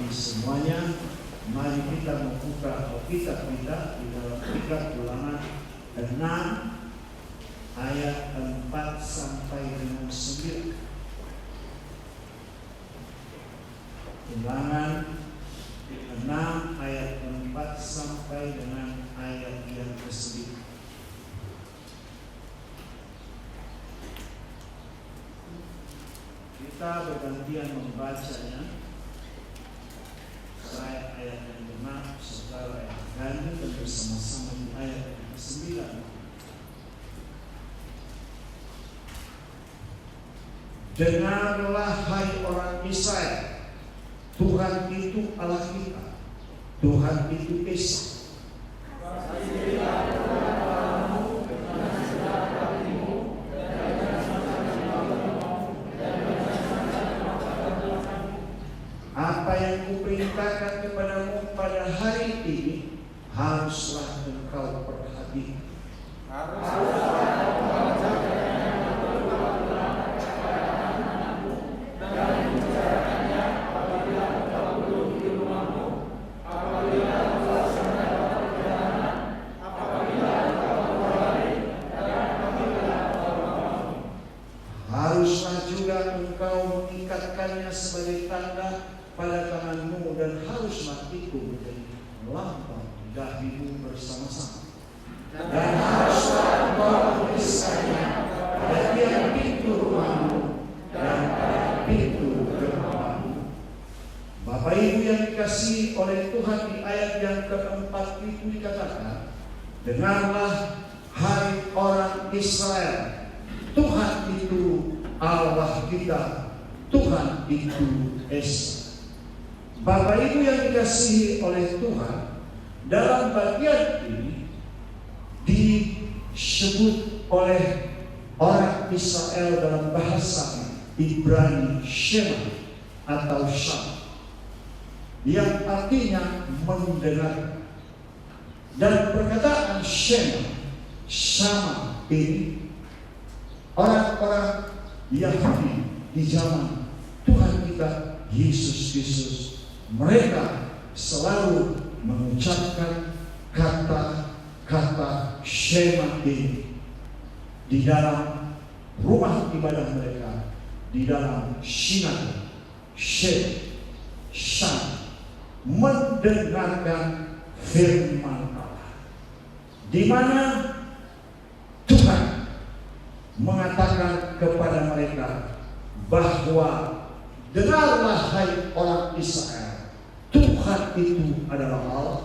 bagi semuanya. Mari kita membuka Alkitab kita di dalam Kitab Ulangan 6 ayat 4 sampai dengan 9. Ulangan 6 ayat 4 sampai dengan ayat yang ke-9. Kita bergantian membacanya. Saya ayat yang ke-6, saudara ayat ganti dan bersama-sama di ayat yang ke-9. Dengarlah hai orang Israel, Tuhan itu Allah kita, Tuhan itu Esa. Apa yang kuperintahkan kepadamu pada hari ini haruslah engkau perhatikan. Haruslah juga engkau mengikatkannya sebagai tanda pada tanganmu, dan haruslah itu menjadi lambang dahimu bersama-sama. Dan haruslah engkau menuliskannya pada tiap pintu rumahmu dan pada pintu gerbangmu. Bapak Ibu yang dikasihi oleh Tuhan, di ayat yang keempat itu dikatakan, dengarlah hai orang Israel, Tuhan itu Allah kita, Tuhan itu Esa. Bapak Ibu yang dikasihi oleh Tuhan, dalam bagian ini disebut oleh orang Israel dalam bahasa Ibrani Shema atau Shama, yang artinya mendengar. Dan perkataan Shema, Shama ini orang-orang Yahudi di zaman Tuhan kita Yesus Kristus, mereka selalu mengucapkan kata-kata Shema ini di dalam rumah ibadah mereka, di dalam sinagog. Shema, mendengarkan firman Allah, di mana Tuhan mengatakan kepada mereka bahwa dengarlah hai orang Israel, Tuhan itu adalah Allah,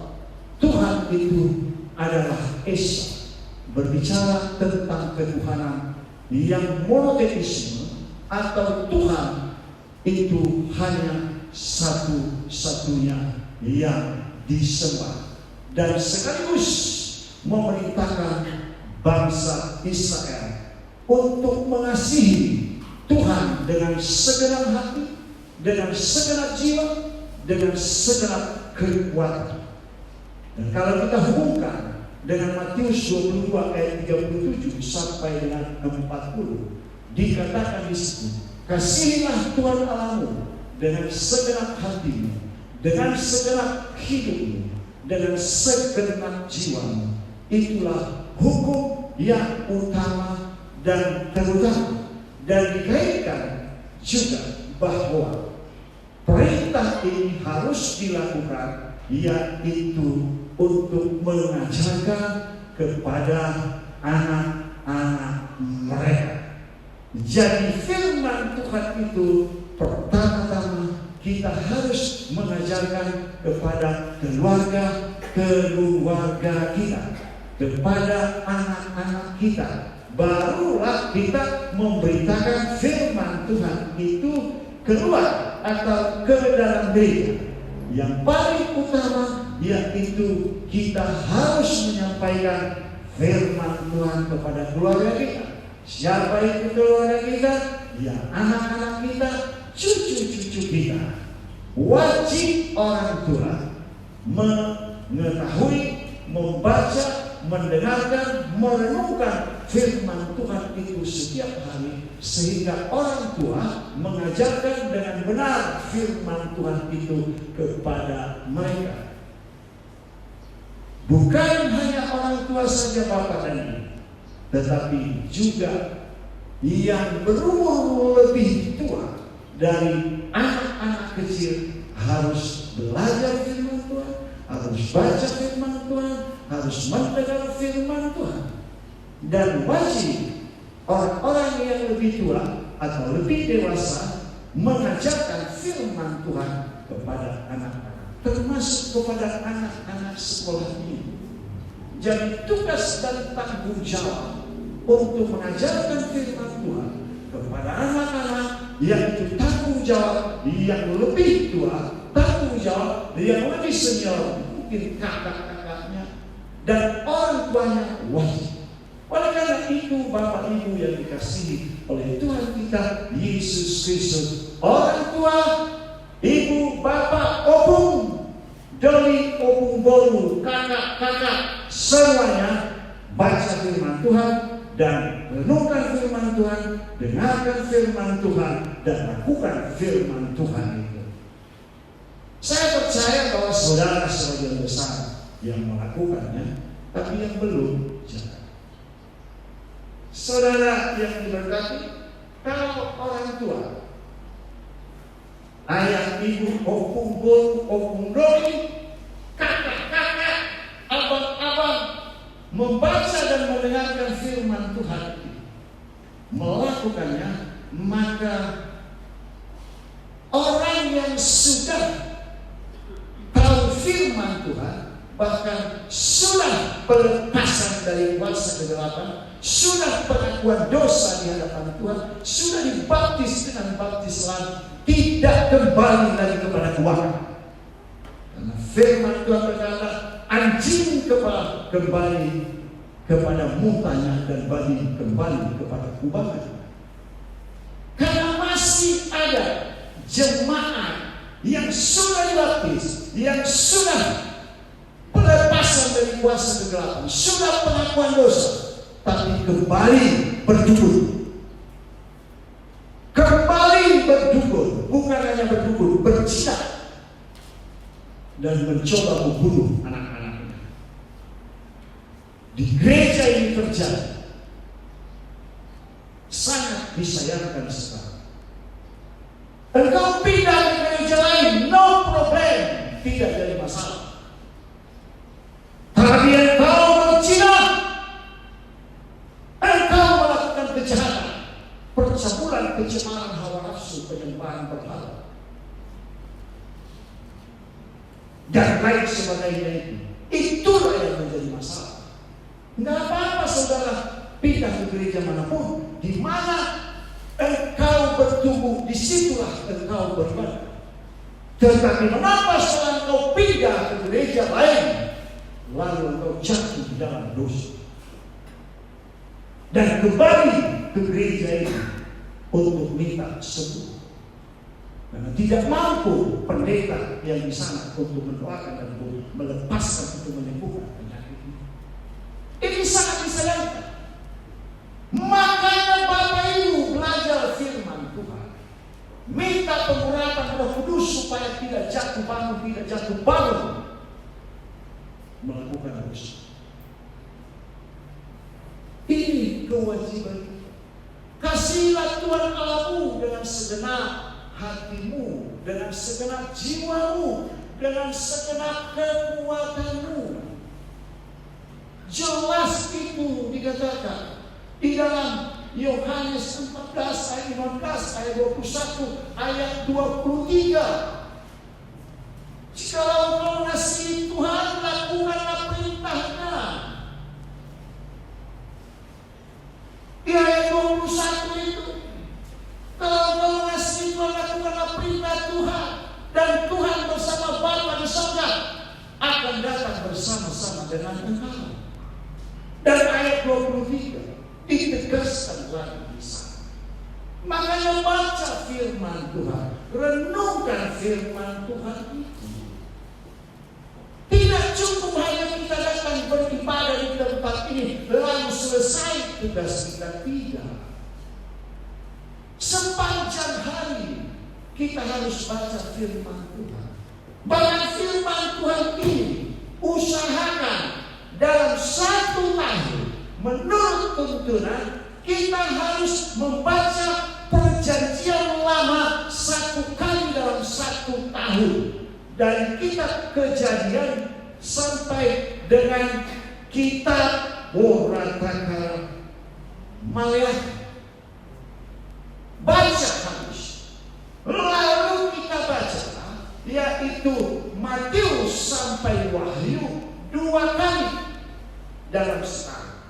Tuhan itu adalah Esa. Berbicara tentang ketuhanan yang monoteisme, atau Tuhan itu hanya satu-satunya yang disembah, dan sekaligus memerintahkan bangsa Israel untuk mengasihi Tuhan dengan segenap hati, dengan segenap jiwa, dengan segenap kekuatan. Dan kalau kita hubungkan dengan Matius 22 ayat 37 sampai dengan 40, dikatakan di situ, kasihilah Tuhan Allahmu dengan segenap hatimu, dengan segenap hidupmu, dengan segenap jiwamu. Itulah hukum yang utama dan terutama. Dan dikaitkan juga bahwa perintah ini harus dilakukan, yaitu untuk mengajarkan kepada anak-anak mereka. Jadi firman Tuhan itu pertama-tama kita harus mengajarkan kepada keluarga kita, kepada anak-anak kita. Barulah kita memberitakan firman Tuhan itu keluar atau ke dalam gereja. Yang paling utama yaitu kita harus menyampaikan firman Tuhan kepada keluarga kita. Siapa itu keluarga kita? Ya, anak-anak kita, cucu-cucu kita. Wajib orang tua mengetahui, membaca, mendengarkan, merenungkan firman Tuhan itu setiap hari, sehingga orang tua mengajarkan dengan benar firman Tuhan itu kepada mereka. Bukan hanya orang tua saja, bapak dan ibu, tetapi juga yang berumur lebih tua dari anak-anak kecil harus belajar firman Tuhan, harus baca firman Tuhan, harus mendengar firman Tuhan. Dan wajib orang-orang yang lebih tua atau lebih dewasa mengajarkan firman Tuhan kepada anak-anak, termasuk kepada anak-anak sekolah ini. Jadi tugas dan tanggung jawab untuk mengajarkan firman Tuhan kepada anak-anak yang itu tanggung jawab yang lebih tua, tanggung jawab yang lebih senior, mungkin kakak-kakaknya dan orang tuanya wajib. Oleh karena itu, Bapak Ibu yang dikasihi oleh Tuhan kita Yesus Kristus, orang tua, ibu, bapak, opung, doli, opung, bolu, kakak-kakak, semuanya baca firman Tuhan dan renungkan firman Tuhan, dengarkan firman Tuhan, dan lakukan firman Tuhan itu. Saya percaya bahwa saudara sebagian besar yang melakukannya, tapi yang belum, jangan. Saudara yang diberkati, kalau orang tua, ayah, ibu, opung, bolu, opung, doli, kakak-kakak, abang-abang, membaca dan mendengarkan firman Tuhan itu, melakukannya, maka orang yang sudah tahu firman Tuhan, bahkan sudah pelepasan dari kuasa kegelapan, sudah pengakuan dosa di hadapan Tuhan, sudah dibaptis dengan baptisan, tidak kembali lagi kepada keuangan. Karena firman Tuhan berkata, anjing kembali kepada muntahnya dan babi kembali kepada kubangan. Karena masih ada jemaat yang sudah dibaptis, yang sudah pelepasan dari kuasa kegelapan, sudah pengakuan dosa, tapi kembali berdukun. Kembali berdukun, bukan hanya berdukun, berjinak dan mencoba membunuh anak-anaknya. Di gereja ini terjadi, sangat disayangkan sekali. Engkau pindah ke gereja lain, no problem, tidak jadi masalah. Tapi engkau berzina, engkau melakukan kejahatan, percabulan, pencemaran hawa nafsu, penyembahan berhala, dan lain sebagainya itu. Itulah yang menjadi masalah. Nggak apa-apa saudara pindah ke gereja manapun, di mana engkau bertumbuh, disitulah engkau beribadah. Tetapi mengapa setelah engkau pindah ke gereja lain, lalu engkau jatuh di dalam dosa dan kembali ke gereja ini untuk minta sembuh, karena tidak mampu pendeta yang di sana untuk mendoakan dan melepaskan, untuk menyembuhkan penyakit ini. Ini sangat disayangkan. Makanya Bapak Ibu belajar firman Tuhan, minta pengurapan Roh Kudus supaya tidak jatuh bangun melakukan dosa. Ini kewajiban. Kasihilah Tuhan Allahmu dengan segenap hatimu, dengan segenap jiwamu, dengan segenap kekuatanmu. Jelas itu dikatakan di dalam Yohanes 14 ayat 15, ayat 21, ayat 23. Jikalau kau mengasihi Tuhan, lakukanlah perintahnya. Di ayat 21 itu, kalau kau mengasihi Tuhan, lakukanlah perintah Tuhan, dan Tuhan bersama Bapa di surga akan datang bersama-sama dengan engkau. Dan ayat 23 ditegaskan lagi di sana. Makanya baca firman Tuhan, renungkan firman Tuhan itu. Tidak cukup hanya kita datang beribadah di selesai tugas kita, tidak. Sepanjang hari kita harus baca firman Tuhan. Bahkan firman Tuhan ini usahakan dalam 1 tahun, menurut tuntunan kita harus membaca Perjanjian Lama 1 kali dalam 1 tahun. Dari kitab Kejadian sampai dengan kitab Boratakara Maleakhi. Baca harus. Lalu kita baca yaitu Matius sampai Wahyu 2 kali dalam setahun.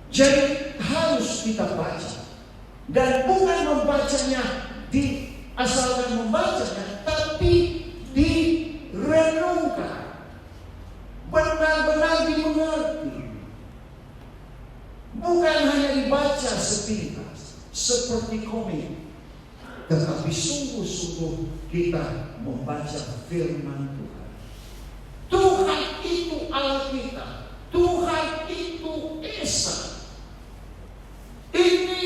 Jadi harus kita baca. Dan bukan membacanya asalkan membacanya, tapi direnungkan, benar-benar dimengerti. Bukan hanya dibaca sepintas seperti komik, tetapi sungguh-sungguh kita membaca firman Tuhan. Tuhan itu Allah kita. Tuhan itu Esa. Ini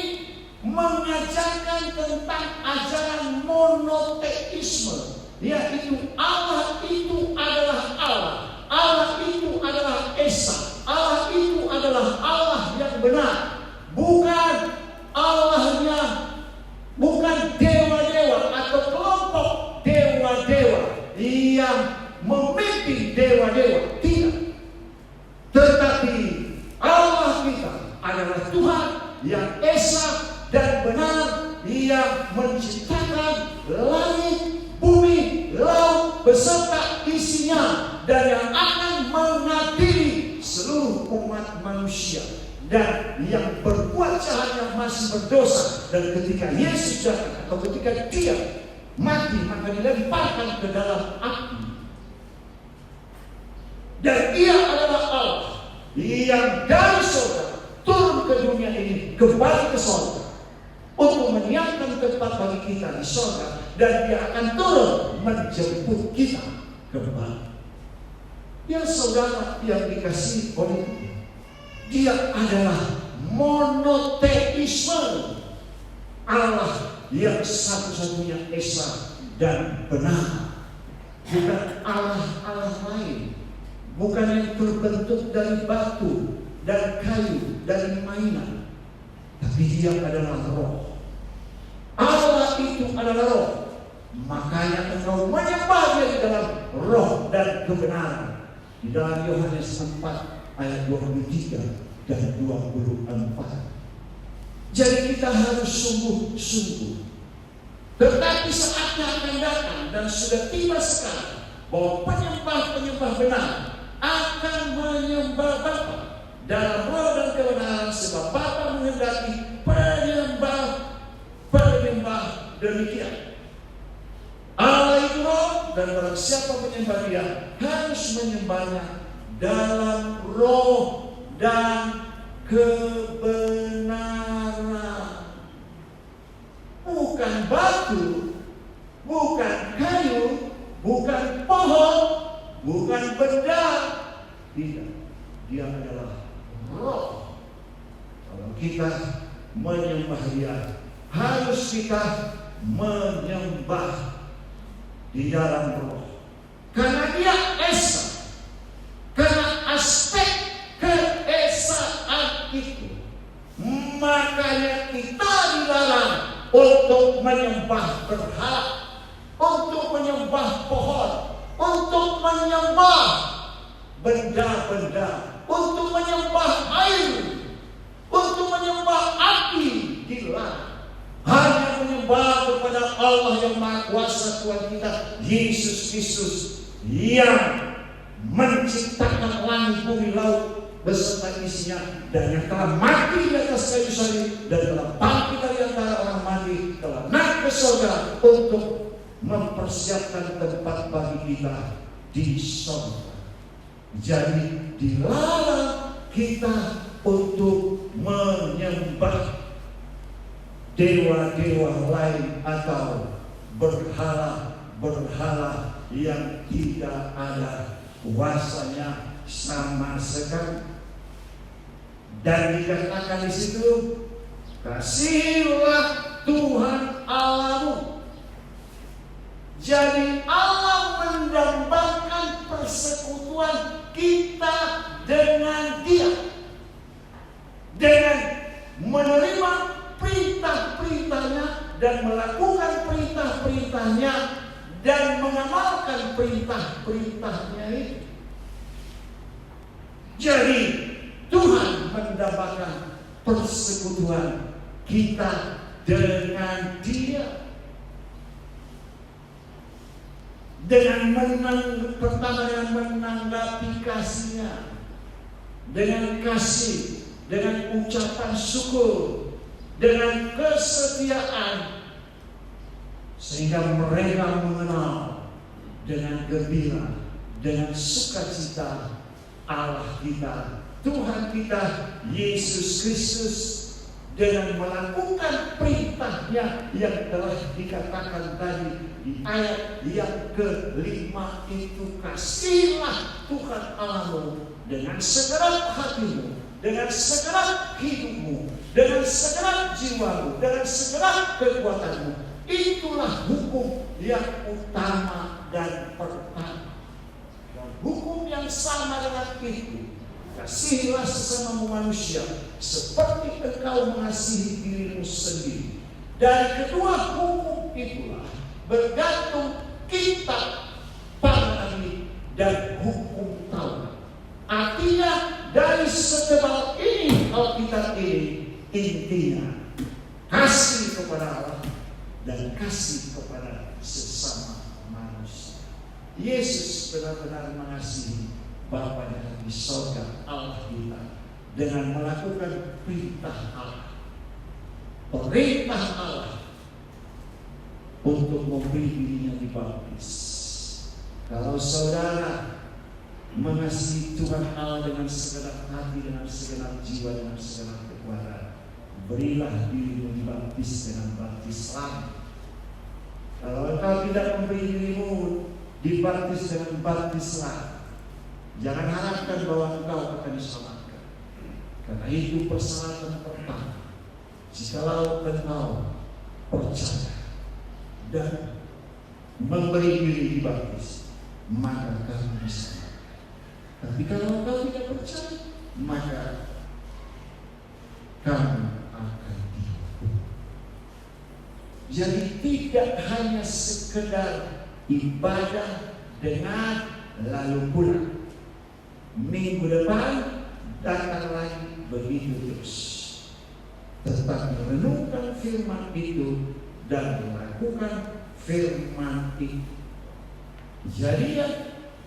mengajarkan tentang ajaran monoteisme, yaitu Allah itu adalah Allah, Allah itu adalah Esa, Allah itu adalah Allah yang benar, bukan Allahnya, bukan dewa-dewa atau kelompok dewa-dewa yang memimpin dewa-dewa, tidak. Tetapi Allah kita adalah Tuhan yang Esa dan benar, yang menciptakan langit, bumi, laut beserta isinya, dan yang akan mengadili seluruh umat manusia. Dan yang berbuat jahat yang masih berdosa, dan ketika Yesus datang atau ketika Dia mati, maka dilemparkan ke dalam api. Dan Ia adalah Allah yang dari surga turun ke dunia ini, kembali ke surga untuk menyiapkan tempat bagi kita di surga, dan Dia akan turun menjemput kita kembali. Ya saudara yang dikasihi oleh Tuhan, Dia adalah monoteisme, Allah yang satu-satunya Esa dan benar, bukan Allah lain, bukan yang terbentuk dari batu dan kayu dan mainan, tapi Dia adalah roh. Allah itu adalah roh, makanya engkau menyembah Dia di dalam roh dan kebenaran. Di dalam Yohanes 4 ayat 23 dan 24. Jadi kita harus sungguh-sungguh. Tetapi saatnya akan datang dan sudah tiba sekarang bahwa penyembah-penyembah benar akan menyembah Bapa dalam roh dan kebenaran, sebab Bapa menghendaki penyembah demikian. Allah itu roh, dan barang siapa menyembah Dia harus menyembahnya dalam roh dan kebenaran. Bukan batu, bukan kayu, bukan pohon, bukan benda. Tidak, Dia adalah roh. Kalau kita menyembah Dia, harus kita menyembah di dalam roh, karena Dia Esa. Karena aspek keesaan itu, makanya kita dilarang untuk menyembah berhala, untuk menyembah pohon, untuk menyembah benda-benda, untuk menyembah air, untuk menyembah api, dilarang. Hanya menyembah kepada Allah yang Maha Kuasa, Tuhan kita Yesus Kristus, yang menciptakan langit, bumi, laut beserta isinya, dan yang telah mati di atas kayu salib dan telah bangkit dari antara orang mati, telah naik ke surga untuk mempersiapkan tempat bagi kita di surga. Jadi dilarang kita untuk menyembah dewa-dewa lain atau berhala-berhala yang tidak ada kuasanya sama sekali. Dan dikatakan di situ, kasihilah Tuhan Allahmu. Jadi Allah mendambakan persekutuan kita dengan Dia, dengan menerima perintah-perintahnya dan melakukan perintah-perintahnya dan mengamalkan perintah-perintahnya itu. Jadi Tuhan mendambakan persekutuan kita dengan Dia. Dengan pertama dengan menanggapi kasih-Nya, dengan kasih, dengan ucapan syukur, dengan kesetiaan, sehingga mereka mengenal dengan gembira, dengan sukacita Allah kita, Tuhan kita Yesus Kristus, dengan melakukan perintahnya yang telah dikatakan tadi di ayat yang kelima itu, kasihilah Tuhan Allahmu dengan segenap hatimu, dengan segenap hidupmu, dengan segenap jiwamu, dengan segenap kekuatanmu. Itulah hukum yang utama dan pertama. Dan hukum yang sama dengan itu, kasihilah sesamamu manusia seperti engkau mengasihi dirimu sendiri. Dari kedua hukum itulah bergantung kitab Parani dan hukum Taurat. Artinya dari setebal ini Alkitab ini, intinya kasih kepada Allah dan kasih kepada sesama manusia. Yesus benar-benar mengasihi Bapa di sorga Allah kita dengan melakukan perintah Allah, perintah Allah untuk memberi dirinya dibaptis. Kalau saudara mengasihi Tuhan Allah dengan segenap hati, dengan segenap jiwa, dengan segenap kekuatan, berilah dirimu dibaptis dengan baptislah. Kalau engkau tidak memberi dirimu dibaptis dengan baptislah, jangan harapkan bahwa engkau akan diselamatkan. Karena itu persyaratan pertama. Jikalau engkau percaya dan memberi diri dibaptis, maka kamu diselamatkan. Tapi kalau engkau tidak percaya, maka kamu akan dihukum. Jadi tidak hanya sekedar ibadah dengan lalu pulang. Minggu depan datang lagi, begitu terus. Tetap merenungkan firman itu dan melakukan firman itu. Jadi yang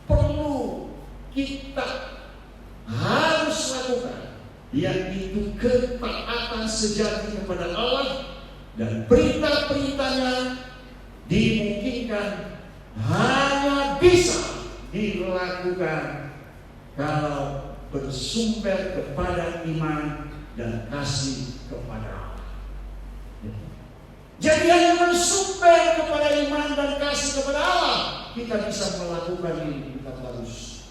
perlu kita harus lakukan, yaitu ketaatan sejati kepada Allah, dan perintah-perintahnya dimungkinkan hanya bisa dilakukan kalau bersumber kepada iman dan kasih kepada Allah. Jadi hanya bersumber kepada iman dan kasih kepada Allah, kita bisa melakukan ini. Kita harus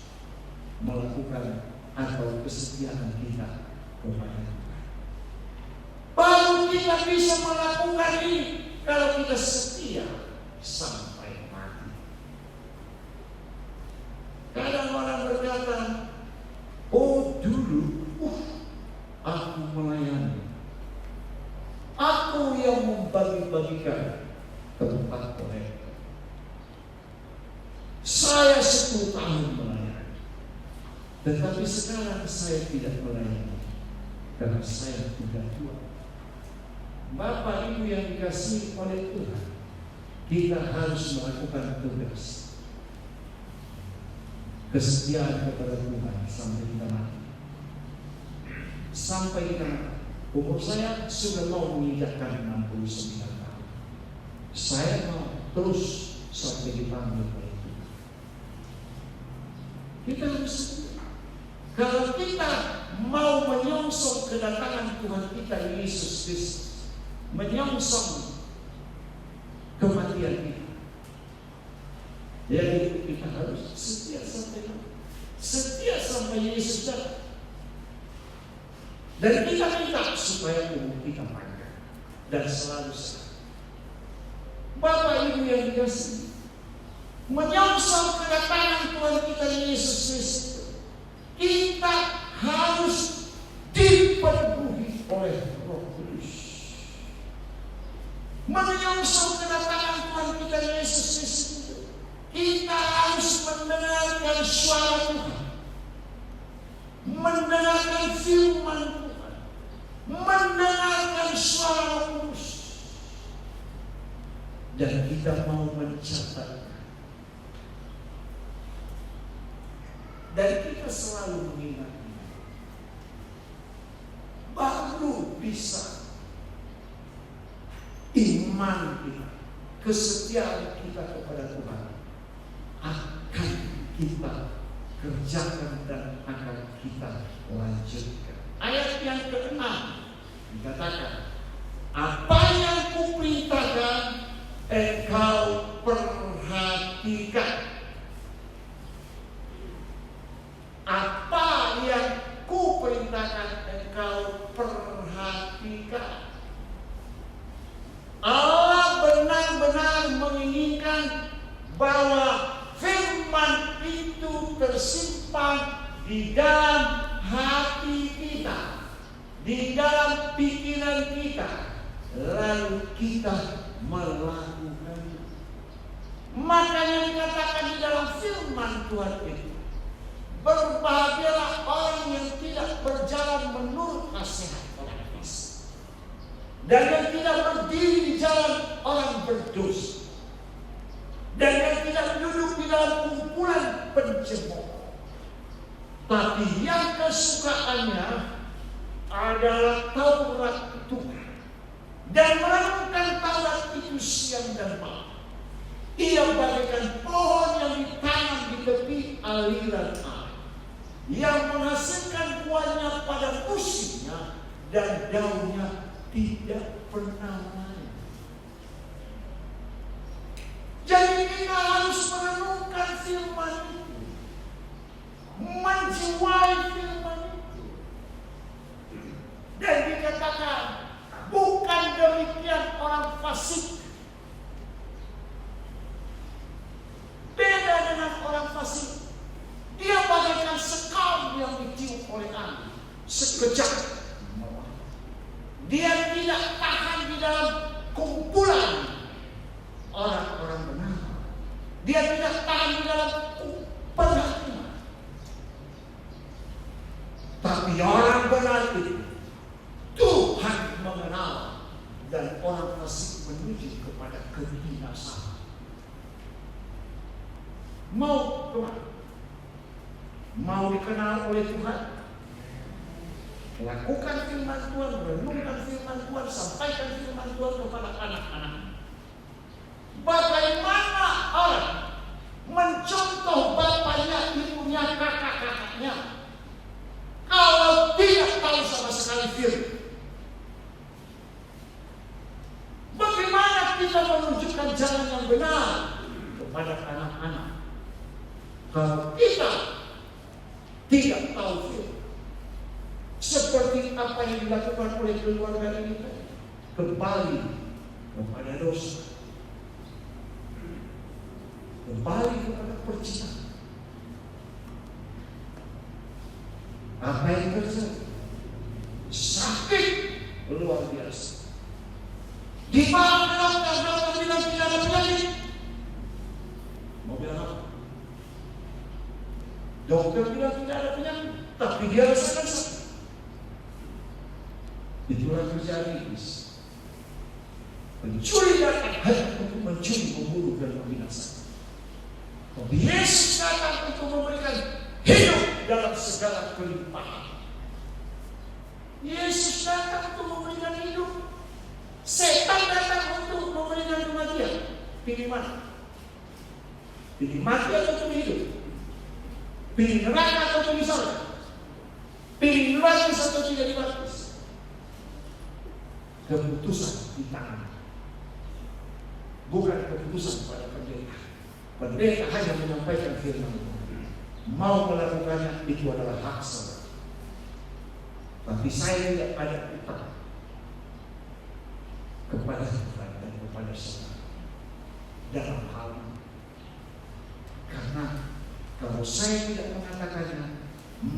melakukan atau kesetiaan kita kepada Tuhan. Baru kita bisa melakukan ini kalau kita setia sampai mati. Kadang orang berkata, oh dulu aku melayani, aku yang membagi-bagikan tempat kolektor, saya 10 tahun melayani. Tetapi sekarang saya tidak melayani karena saya sudah tua. Bapak Ibu yang dikasihi oleh Tuhan, kita harus melakukan tugas kesetiaan kepada Tuhan sampai kita mati. Sampai kita mati. Umur saya sudah mau menginjakkan 69 tahun. Saya mau terus sampai dipanggil oleh Tuhan. Kita harus, kalau kita mau menyongsong kedatangan Tuhan kita Yesus Kristus, menyongsong kematian kita, jadi kita harus setia sampai Yesus datang. Dan kita minta supaya umur kita panjang dan selalu sehat. Bapak Ibu yang dikasihi, menyongsong kedatangan Tuhan kita Yesus Kristus, kita harus dipenuhi oleh Roh Kudus. Menyongsong kedatangan Tuhan kita Yesus Kristus, kita harus mendengarkan suara Tuhan, mendengarkan firman Tuhan, mendengarkan suara Roh Kudus, dan kita mau mencatatnya. Dan kita selalu mengingatnya, baru bisa iman kita, kesetiaan kita kepada Tuhan akan kita kerjakan dan akan kita lanjutkan. Ayat yang ke-6 dikatakan, apa yang kuperintahkan engkau perhatikan. Apa yang kuperintahkan engkau perhatikan. Allah benar-benar menginginkan bahwa firman itu tersimpan di dalam hati kita, di dalam pikiran kita, lalu kita melakukannya. Makanya dikatakan di dalam firman Tuhan itu, berbahagialah orang yang tidak berjalan menurut nasihat orang fasik, dan yang tidak berdiri di jalan orang berdosa, dan yang tidak duduk di dalam kumpulan pencemooh, tapi yang kesukaannya adalah Taurat Tuhan, dan merenungkan Taurat itu siang dan malam. Ia bagaikan pohon yang ditanam di tepi aliran air, yang menghasilkan buahnya pada musimnya dan daunnya tidak pernah layu. Jadi kita harus merenungkan firman itu, menjiwai firman itu. Dan dikatakan, bukan demikian orang fasik. Beda dengan orang fasik. Dia bagaikan sekam yang ditiup oleh angin, sekejap. Dia tidak tahan di dalam kumpulan orang-orang benar. Dia tidak tahan di dalam penghakiman. Tapi orang benar itu Tuhan mengenal, dan orang fasik menuju kepada kebinasaan. Mau kemana? Mau dikenal oleh Tuhan? Lakukan firman Tuhan, renungkan firman Tuhan, sampaikan firman Tuhan kepada anak-anak. Bagaimana orang mencontoh bapaknya, ibunya, kakak-kakaknya kalau tidak tahu sama sekali firman? Bagaimana kita menunjukkan jalan yang benar kepada anak-anak kalau kita tidak tahu firman? Seperti apa yang dilakukan oleh keluarga ini, kembali kepada dosa, kembali kepada percintaan. Apa yang terjadi? Sakit luar biasa. Di mana dokter bilang tidak ada penyakit? Mau bilang apa? Dokter bilang tidak ada penyakit, tapi dia rasakan sakit. Itulah kerjaan iblis. Mencuri datang hanya untuk mencuri, membunuh, dan membinasakan. Tapi Yesus datang untuk memberikan hidup dalam segala kelimpahan. Yesus datang untuk memberikan hidup. Setan datang untuk memberikan kematian. Pilih mana? Pilih mati atau pilih hidup? Pilih neraka atau pilih surga? Pilih dibaptis atau tidak dibaptis? Keputusan di tangan, bukan keputusan pada pendeta. Pendeta hanya menyampaikan firman Tuhan. Mau melakukannya itu adalah hak saudara. Tapi saya tidak ada utang kepada Tuhan dan kepada saudara dalam hal ini. Karena kalau saya tidak mengatakannya,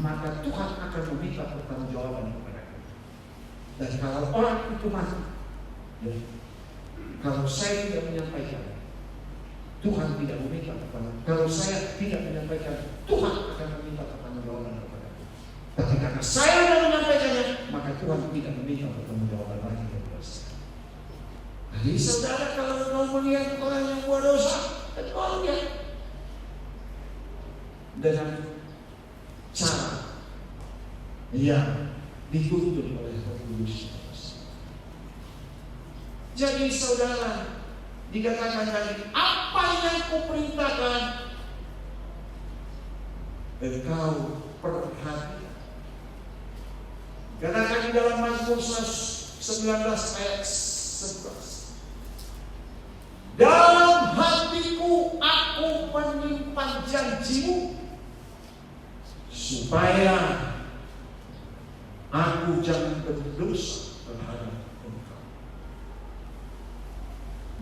maka Tuhan akan meminta pertanggungjawaban kepada kita. Dan kalau orang itu mati, ya, kalau saya tidak menyampaikan, Tuhan tidak meminta kepada. Kalau saya tidak menyampaikan, Tuhan akan meminta pertanggungjawaban kepada kita. Tapi karena saya tidak menyampaikannya, maka Tuhan tidak meminta pertanggungjawaban lagi kepada saya. Jadi saudara, kalau mau melihat orang yang buat dosa, kau lihat dengan cara yang dituntut oleh Roh Kudus. Jadi saudara, dikatakan tadi, apa yang kuperintahkan engkau perhatikan. Katakan di dalam Mazmur 19 ayat 11. Dalam hatiku aku menyimpan janjimu, supaya aku jangan berdosa terhadap engkau.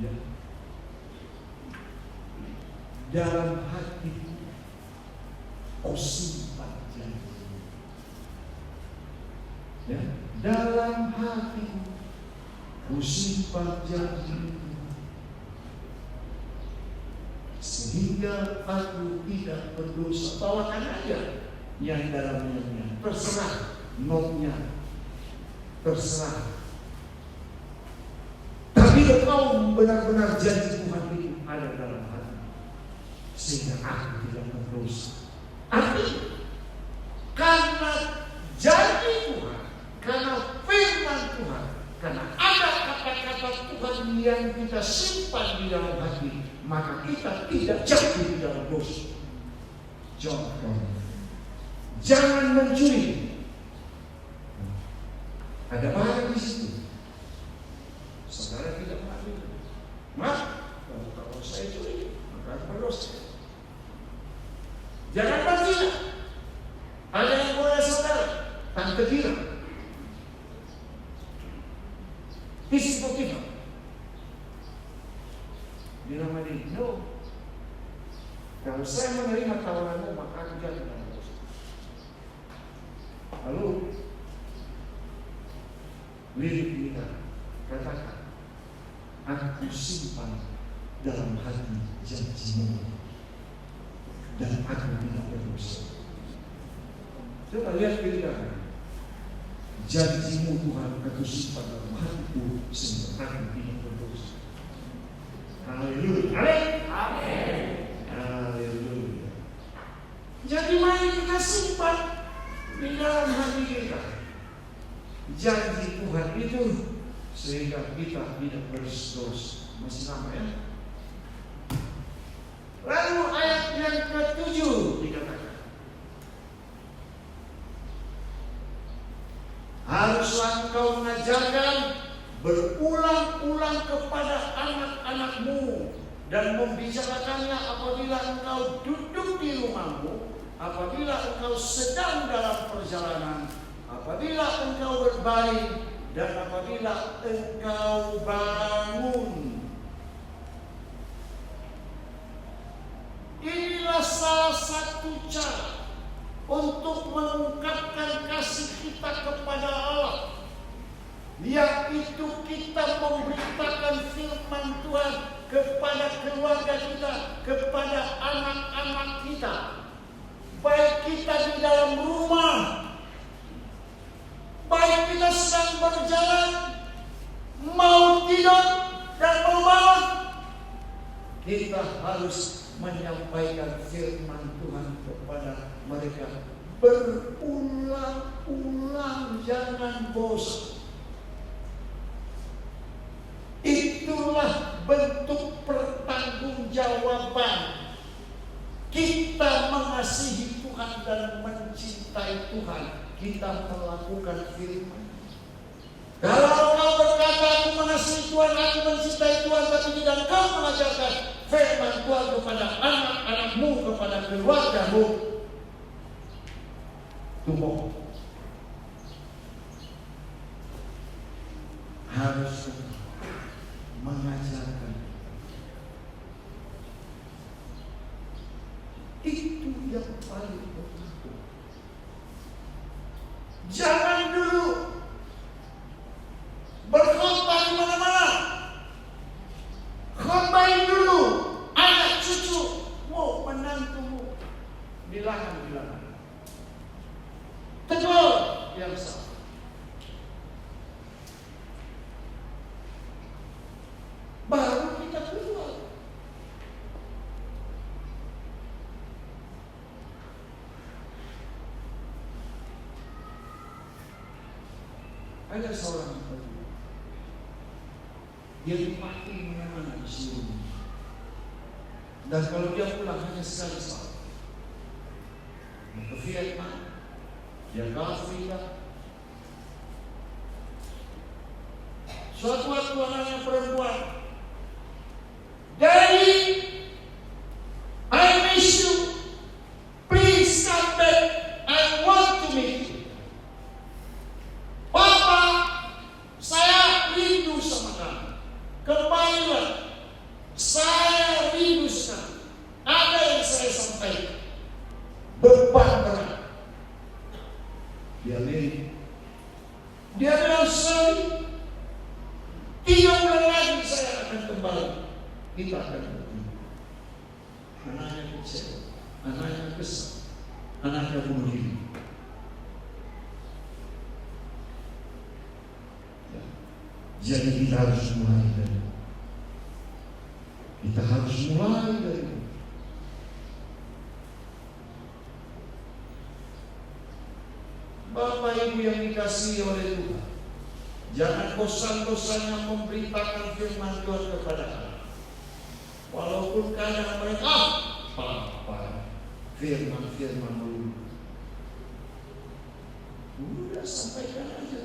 Ya. Dalam hatiku kau simpan janjimu. Ya. Dalam hatiku kau simpan janjimu, sehingga aku tidak berdosa. Bawakan aja yang dalamnya, terserah notnya, terserah. Tapi engkau benar-benar janji Tuhan itu ada dalam hati, sehingga aku tidak berdosa. Artinya, karena janji Tuhan, karena firman Tuhan, karena ada kata-kata Tuhan yang kita simpan di dalam hati, maka kita tidak jatuh di dalam dosa. Contoh, jangan mencuri. Ada barang di situ, saudara tidak mengambil. Maaf, kalau saya curi, maka aku berdosa. Jangan berzina. Ada yang boleh saudara, tante kira. Isi Potifar. Bilang tadi, no. Kalau saya menerima tawaranmu, maka aku jatuh dalam dosa. Lalu lirik kita katakan, aku simpan dalam hati janjimu, dan aku tidak berdosa. Coba lihat kita, janjimu Tuhan aku simpan dalam hatiku, sehingga aku tidak berdosa. Haleluya. Amin. Haleluya. Jadi mari kita simpan di dalam hati kita janji Tuhan itu, sehingga kita tidak berdosa. Masih lama ya? Lalu ayat yang ke-7 dikatakan, haruslah engkau mengajarkan berulang-ulang kepada anak-anakmu dan membicarakannya apabila engkau duduk di rumahmu, apabila engkau sedang dalam perjalanan, apabila engkau berbaring, dan apabila engkau bangun. Inilah salah satu cara untuk mengungkapkan kasih kita kepada Allah, yaitu kita memberitakan firman Tuhan kepada keluarga kita, kepada anak-anak kita, baik kita di dalam rumah, baik kita sedang berjalan, mau tidur dan mau bangun, kita harus menyampaikan firman Tuhan kepada mereka berulang-ulang, jangan bosan. Itulah bentuk pertanggungjawaban kita mengasihi Tuhan dan mencintai Tuhan. Kita melakukan firman. Kalau kau berkata aku mengasihi Tuhan, aku mencintai Tuhan, tapi tidak kau mengajarkan firman Tuhan kepada anak-anakmu, kepada keluargamu, itu bohong. Itu yang paling penting. Jangan dulu berkhotbah di mana-mana. Khotbahin dulu anak cucumu, menantumu, bilangan-bilangan. Tegur yang salah. Baru kita keluar. Ada seorang dia dipakai mana-mana di seluruh. Dan kalau dia pulang hanya sekali-sekali. Ke Vietnam, dia ke Afrika. Suatu waktu anaknya perempuan, "Daddy, I miss you. Please come back. I want to meet you." "Papa, saya rindu sama kamu. Kembalilah. Saya rindu sekali. Ada yang saya sampaikan." Beban berat. Dia lirik. Dia bilang, "Sorry, 3 bulan lagi saya akan kembali. Kita akan bertemu." Anaknya kecewa, anaknya kesal, anaknya bunuh diri. Jadi kita harus mulai dari Bapak Ibu yang dikasihi oleh Tuhan, jangan bosan-bosannya memberitakan firman Tuhan kepada anak. Walaupun kadang mereka firman dulu. Udah sampaikan aja,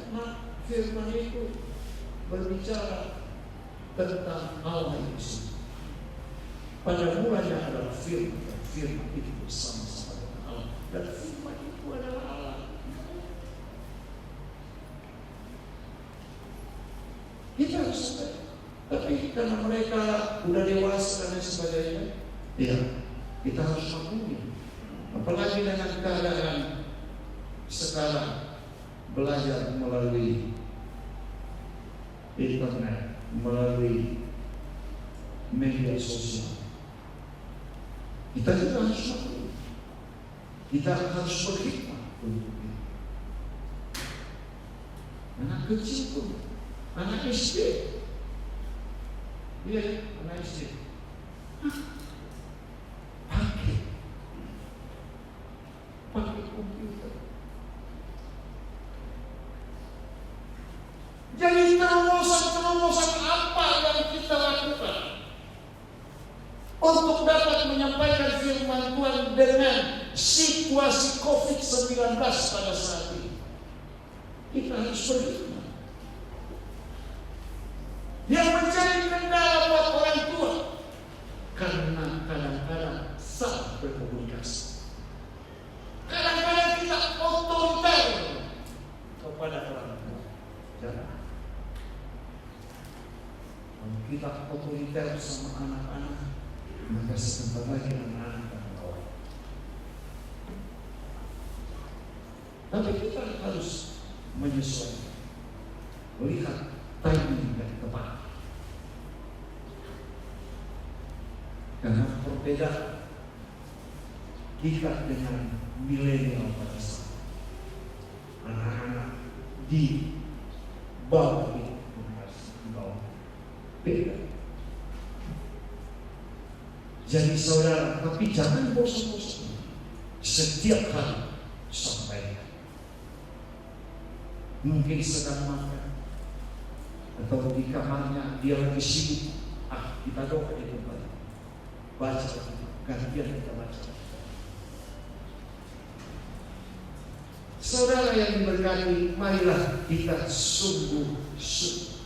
firman itu berbicara tentang Allah Yesus. Pada mulanya adalah firman, dan firman itu bersama-sama dengan Allah, dan firman itu adalah Allah. Kita harus sampai. Tapi karena mereka udah dewasa dan sebagainya, ya kita harus maklumi. Apalagi dengan keadaan sekarang, belajar melalui internet, melalui media sosial. Kita juga harus maklumi. Kita harus berhikmat untuk itu. Anak kecil pun, anak SD, anak SD, pakai komputer. Jadi terobosan apa yang kita lakukan untuk dapat menyampaikan firman Tuhan dengan situasi COVID-19 pada saat ini? Kita harus berhikmat. Yang menjadi kendala buat orang tua, karena kadang-kadang salah berkomunikasi. Kadang-kadang kita otoriter kepada orang tua. Jangan. Kalau kita otoriter sama anak-anak, maka sebentar lagi anak-anak akan menolak. Tapi kita harus menyesuaikan, melihat timing yang tepat. Karena perbedaan kita dengan milenial pada saat anak-anak di bawah itu, di bawah beda. Jadi saudara, tapi jangan bosan-bosan. Setiap hari sampaikan. Mungkin sedang makan atau di kamarnya dia lagi sibuk. Kita doa di tempat. Baca, gantian kita baca. Saudara yang diberkati, marilah kita sungguh-sungguh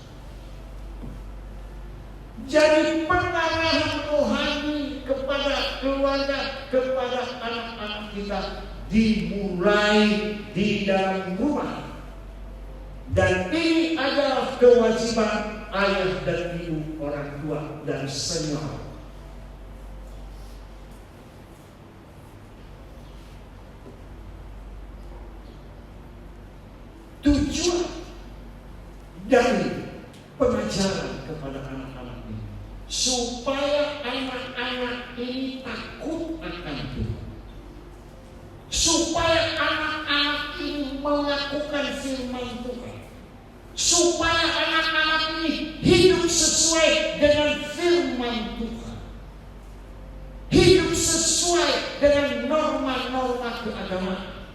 jadi pengarah rohani kepada keluarga, kepada anak-anak kita, dimulai di dalam rumah. Dan ini adalah kewajiban ayah dan ibu, orang tua dan senior. tujuan dari pengajaran kepada anak-anak ini supaya anak-anak ini takut akan Tuhan, supaya anak-anak ini melakukan firman Tuhan, supaya anak-anak ini hidup sesuai dengan firman Tuhan, hidup sesuai dengan norma-norma keagamaan,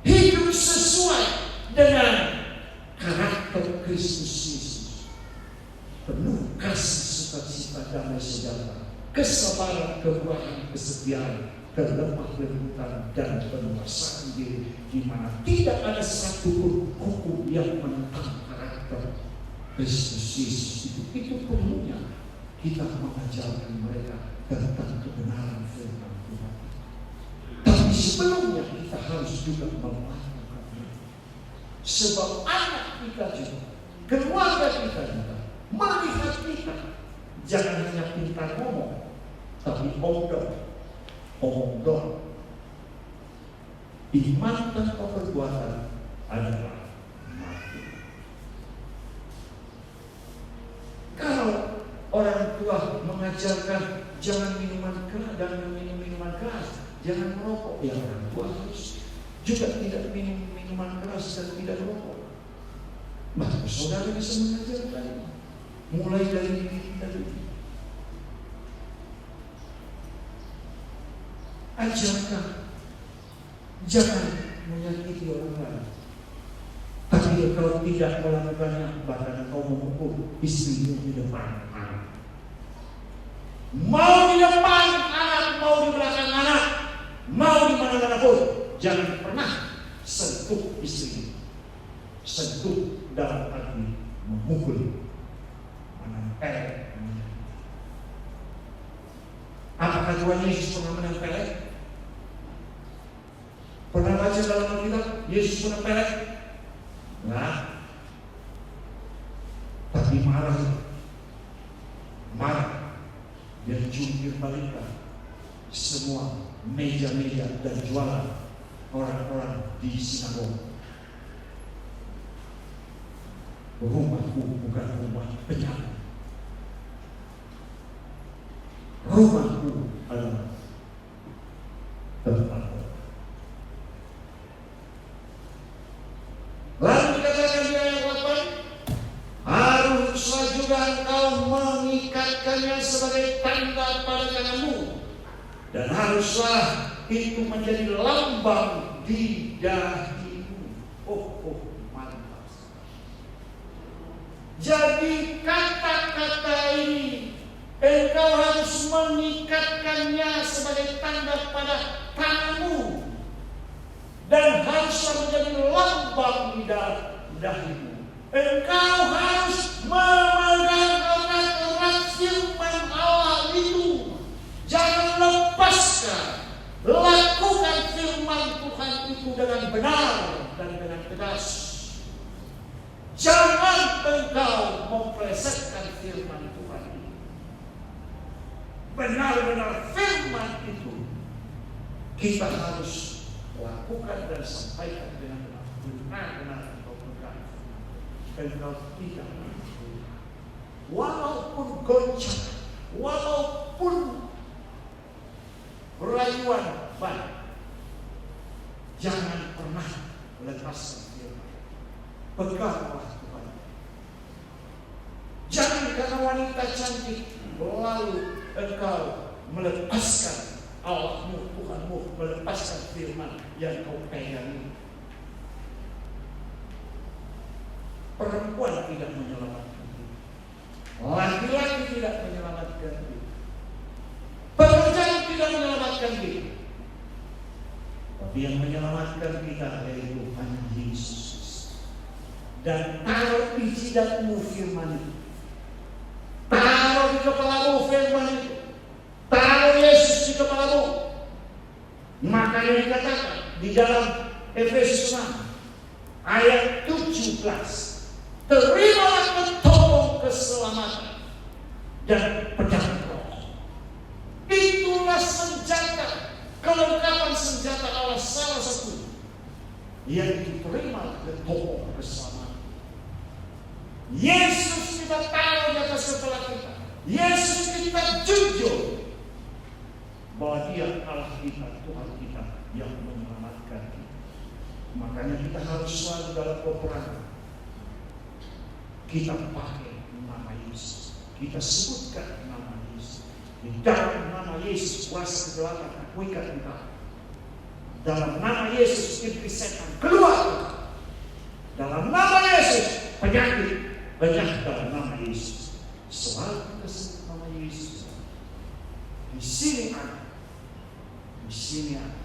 hidup sesuai dengan karakter Kristus Yesus, penuh kasih, sukacita, damai sejahtera, kesabaran, kemurahan, kesetiaan, kelemah lembutan, dan penguasaan diri, di mana tidak ada satupun hukum yang menentang karakter Kristus Yesus. Itu perlunya kita mengajarkan mereka tentang kebenaran firman Tuhan. Tapi sebelumnya kita harus juga melakukannya, sebab anak kita juga, keluarga kita juga melihat kita jangan hanya pintar ngomong, tapi omong doang. Iman tanpa perbuatan adalah mati. Kalau orang tua mengajarkan jangan minuman keras, jangan minum minuman keras, jangan merokok, ya orang tua harus juga tidak minum minuman keras dan tidak merokok. Maka saudara bisa mengajarkan mulai dari diri kita dulu. Ajarkan jangan menyakiti orang lain. Tapi kalau tidak melakukannya, bahkan kau memukul istrimu di depan anak. Mau di depan anak, mau di belakang anak, mau di mana-mana pun, jangan pernah sentuh istrimu. Sentuh dalam arti memukul, menempel. Apakah Tuhan Yesus pernah menempel? Pernah baca dalam Alkitab Yesus pernah pelek? Enggak. Tapi marah. Dia jungkir balikkan semua meja-meja dan jualan orang-orang di sinagog. Rumahku bukan rumah penyapu. Rumahku adalah tempat. Lalu dikatakan di ayat 8, haruslah juga engkau mengikatkannya sebagai tanda pada tanganmu, dan haruslah itu menjadi lambang di dahimu. Mantap. Jadi kata-kata ini engkau harus mengikatkannya sebagai tanda pada tanganmu, dan haruslah menjadi lambang di dahimu. Engkau harus memegang erat-erat firman Allah itu. Jangan lepaskan. Lakukan firman Tuhan itu dengan benar dan dengan tegas. Jangan engkau memplesetkan firman Tuhan itu. Benar-benar firman itu kita harus lakukan dan sampaikan dengan benar-benar engkau pegang. Engkau tidak mampu, walaupun goncang, walaupun rayuan banyak, jangan pernah lepaskan firman. Peganglah Tuhan. Jangan karena wanita cantik lalu engkau melepaskan Allahmu, Tuhanmu, melepaskan firman yang kau pegang. Perempuan tidak menyelamatkan diri, laki-laki tidak menyelamatkan diri, pekerjaan tidak menyelamatkan diri, tapi yang menyelamatkan kita yaitu hanya Yesus. Dan taruh di jidatmu firman itu, taruh di kepalamu firman itu, taruh Yesus di kepalamu. Makanya dikatakan di dalam Efesus 6 ayat 17, terimalah ketopong keselamatan dan pedang roh. Itulah senjata, kelengkapan senjata Allah, salah satu yang diterima oleh tokoh keselamatan. Yesus kita taruh di atas kepala kita. Yesus kita jujur bahwa Dia Allah kita, Tuhan kita yang menyelamatkan kita. Makanya kita harus selalu dalam peperangan kita pakai nama Yesus, kita sebutkan nama Yesus. Di dalam nama Yesus kuasa kegelapan aku ikat engkau. Dalam nama Yesus iblis setan keluar. Dalam nama Yesus penyakit banyak dalam nama Yesus. Selalu kita sebut nama Yesus. Di sini ada, di sini ada.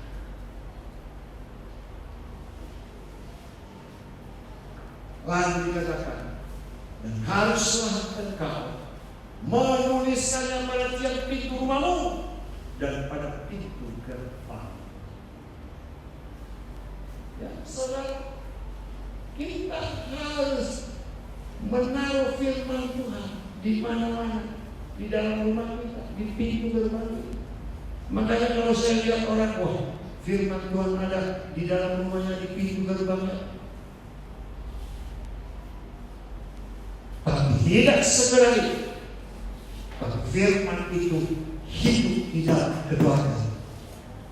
Lalu dikatakan, dan haruslah engkau menuliskannya pada tiap pintu rumahmu dan pada pintu gerbang. Ya, saudara, kita harus menaruh firman Tuhan di mana-mana, di dalam rumah kita, di pintu gerbang kita. Makanya kalau saya lihat orang, wah, firman Tuhan ada di dalam rumahnya, di pintu gerbangnya. Tapi tidak sekedar itu. Tapi firman itu hidup di dalam keluarga,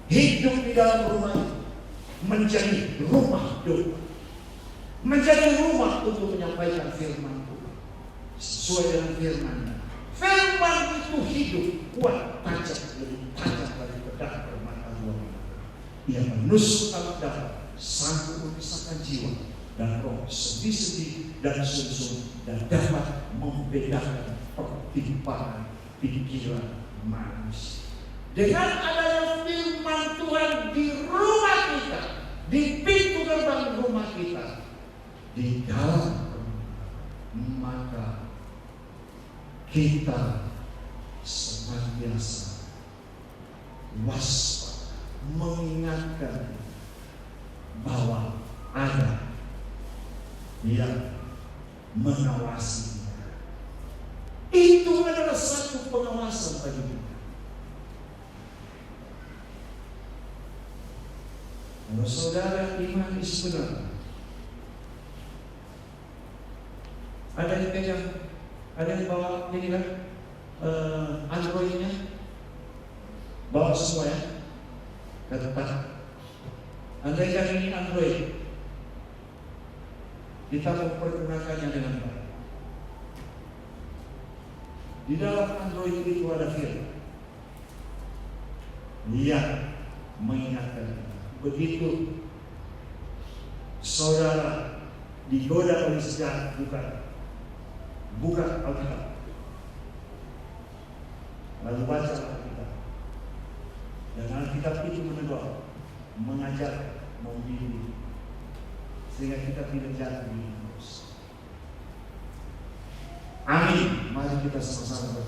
hidup di dalam rumah, menjadi rumah doa, menjadi rumah untuk menyampaikan firman Tuhan sesuai dengan firman-Nya. Firman itu hidup, kuat, tajam, lebih tajam dari pedang bermata dua. Ia menusuk dalam dalam, sanggup memisahkan jiwa dan roh, sendi-sendi dan sumsum, dan dapat membedakan pertimbangan pikiran manusia. Dengan adanya firman Tuhan di rumah kita, di pintu gerbang rumah kita, di dalam rumah, maka kita senantiasa waspada, mengingatkan bahwa ada yang mengawasi. Itu adalah satu pengawasan bagi kita. Kalau saudara iman sebenarnya, ada yang pegang, ada yang bawa ini kan Androidnya, bawa semua ya. Kata andai kan ini Android, kita mempergunakannya dengan baik. Di dalam Android itu ada firman yang mengingatkan. Begitu saudara digoda oleh sejarah, buka Alkitab, lalu baca Alkitab, dan Alkitab itu menegur, mengajar, membimbing, sehingga kita tidak jatuh di terus. Amin. Mari kita sama-sama berdoa.